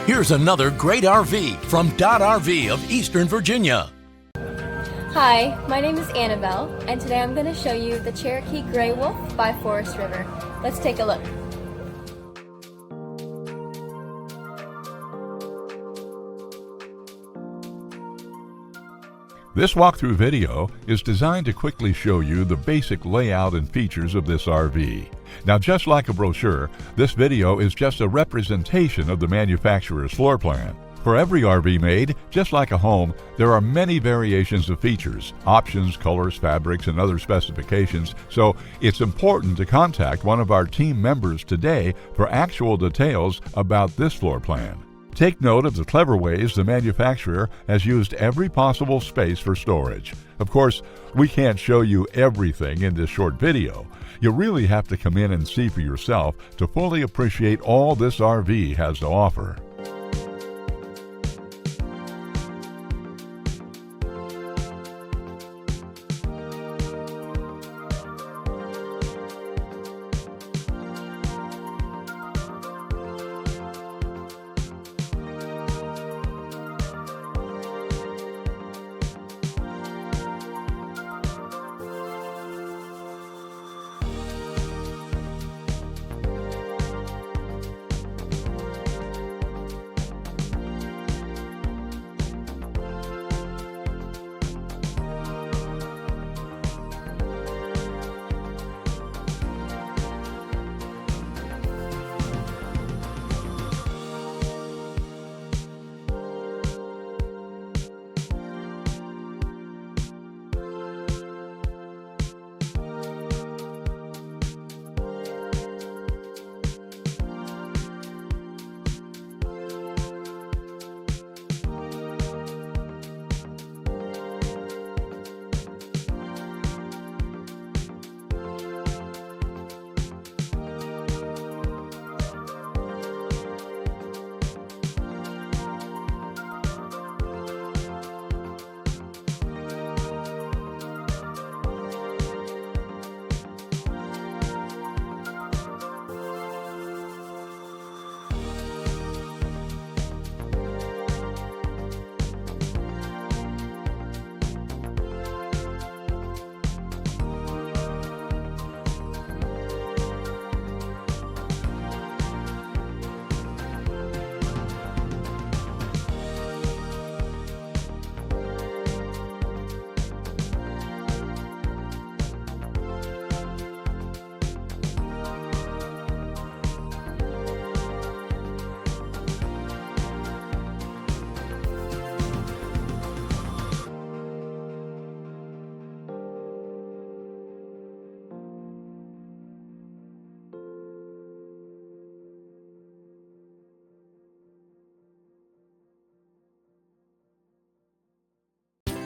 Here's another great RV from Dodd RV of Eastern Virginia. Hi, my name is Annabelle, and today I'm going to show you the Cherokee Grey Wolf by Forest River. Let's take a look. This walkthrough video is designed to quickly show you the basic layout and features of this RV. Now, just like a brochure, this video is just a representation of the manufacturer's floor plan. For every RV made, just like a home, there are many variations of features, options, colors, fabrics, and other specifications, so it's important to contact one of our team members today for actual details about this floor plan. Take note of the clever ways the manufacturer has used every possible space for storage. Of course, we can't show you everything in this short video. You really have to come in and see for yourself to fully appreciate all this RV has to offer.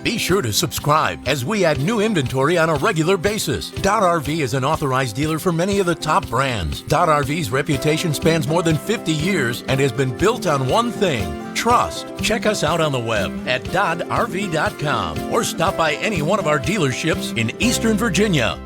Be sure to subscribe as we add new inventory on a regular basis. Dodd RV is an authorized dealer for many of the top brands. Dodd RV's reputation spans more than 50 years and has been built on one thing: trust. Check us out on the web at doddrv.com or stop by any one of our dealerships in Eastern Virginia.